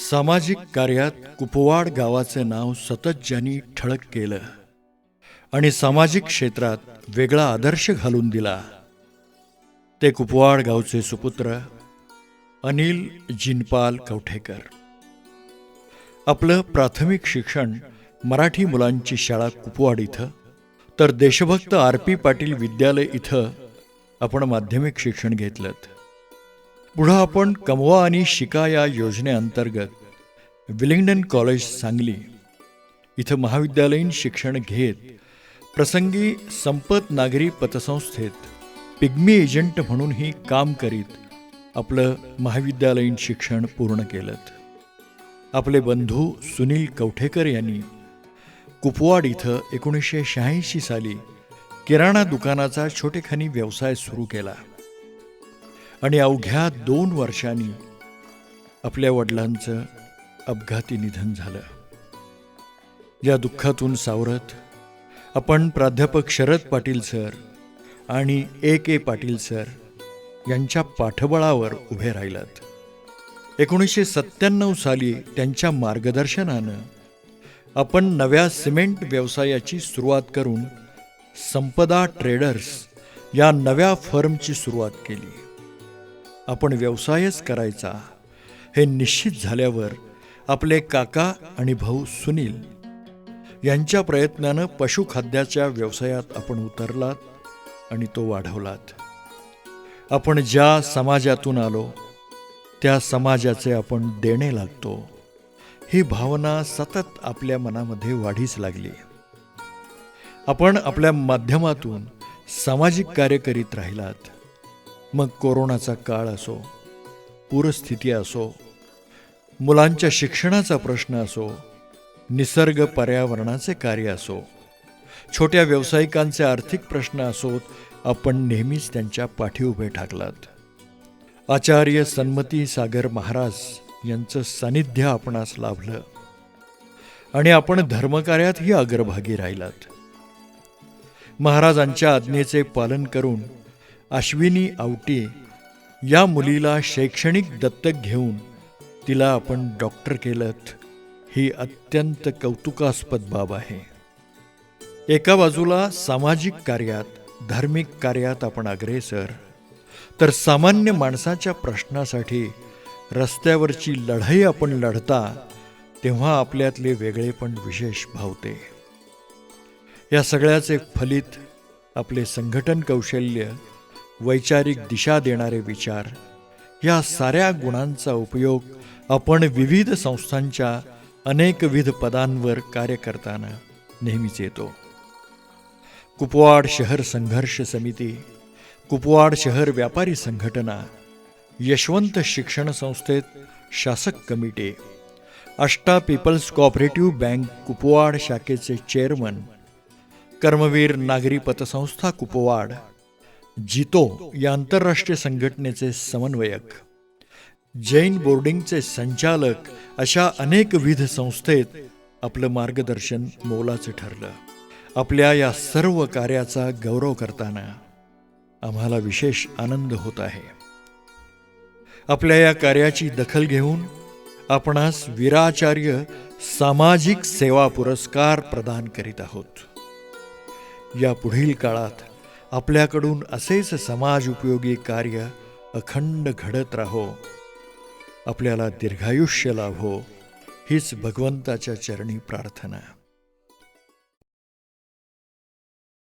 सामाजिक कार्यात कुपवाड गावाचे नाव सतत ज्यांनी ठळक केलं आणि सामाजिक क्षेत्रात वेगळा आदर्श घालून दिला ते कुपवाड गावचे सुपुत्र अनिल जिनपाल कवठेकर. आपलं प्राथमिक शिक्षण मराठी मुलांची शाळा कुपवाड इथं, तर देशभक्त RP पाटील विद्यालय इथं आपण माध्यमिक शिक्षण घेतलं. पुढं आपण कमवा आणि शिका या योजनेअंतर्गत विलिंग्डन कॉलेज सांगली इथं महाविद्यालयीन शिक्षण घेत प्रसंगी संपत नागरी पतसंस्थेत पिग्मी एजंट म्हणूनही काम करीत आपलं महाविद्यालयीन शिक्षण पूर्ण केलं. आपले बंधू सुनील कवठेकर यांनी कुपवाड इथं 1986 साली किराणा दुकानाचा छोटेखानी व्यवसाय सुरू केला आणि अवघ्या 2 वर्षांनी आपल्या वडिलांचं अपघाती निधन झालं. या दुःखातून सावरत आपण प्राध्यापक शरद पाटील सर आणि AK पाटील सर यांच्या पाठबळावर उभे राहिलात. 1997 साली त्यांच्या मार्गदर्शनानं आपण नव्या सिमेंट व्यवसायाची सुरुवात करून संपदा ट्रेडर्स या नव्या फर्मची सुरुवात केली. आपण व्यवसायच करायचा हे निश्चित झाल्यावर आपले काका आणि भाऊ सुनील यांच्या प्रयत्नानं पशुखाद्याच्या व्यवसायात आपण उतरलात आणि तो वाढवलात. आपण ज्या समाजातून आलो त्या समाजाचे आपण देणे लागतो ही भावना सतत आपल्या मनामध्ये वाढीस लागली. आपण आपल्या माध्यमातून सामाजिक कार्य करीत राहिलात. मग कोरोनाचा काळ असो, पूरस्थिती असो, मुलांच्या शिक्षणाचा प्रश्न असो, निसर्ग पर्यावरणाचे कार्य असो, छोट्या व्यावसायिकांचे आर्थिक प्रश्न असोत, आपण नेहमीच त्यांच्या पाठी उभे ठाकलात. आचार्य सन्मती सागर महाराज यांचं सानिध्य आपणास लाभलं आणि आपण धर्मकार्यातही अग्रभागी राहिलात. महाराजांच्या आज्ञेचे पालन करून अश्विनी आवटे या मुलीला शैक्षणिक दत्तक घेऊन तिला आपण डॉक्टर केलंत. ही अत्यंत कौतुकास्पद बाब आहे. एका बाजूला सामाजिक कार्यात, धार्मिक कार्यात आपण अग्रेसर, तर सामान्य माणसाच्या प्रश्नासाठी रस्त्यावरची लढाई आपण लढता तेव्हा आपल्यातले वेगळेपण विशेष भावते. या सगळ्याचे फलित आपले संघटन कौशल्य, वैचारिक दिशा देणारे विचार, या साऱ्या गुणांचा उपयोग आपण विविध संस्थांच्या अनेकविध पदांवर कार्य करताना नेहमीच येतो. कुपवाड शहर संघर्ष समिती, कुपवाड शहर व्यापारी संघटना, यशवंत शिक्षण संस्थेत शासक committee, Ashta peoples cooperative bank Kupwad शाखेचे चेअरमन, कर्मवीर नागरी पतसंस्था कुपवाड, जितो या आंतरराष्ट्रीय संघटनेचे समन्वयक, जैन बोर्डिंगचे संचालक, अशा अनेकविध संस्थेत आपलं मार्गदर्शन मोलाचं ठरलं. आपल्या या सर्व कार्याचा गौरव करताना आम्हाला विशेष आनंद होत आहे. आपल्या या कार्याची दखल घेऊन आपणास वीराचार्य सामाजिक सेवा पुरस्कार प्रदान करीत आहोत. या पुढील काळात आपल्याकडून असेच समाज उपयोगी कार्य अखंड घडत राहो, आपल्याला दीर्घायुष्य लाभो, हीच भगवंताच्या चरणी प्रार्थना.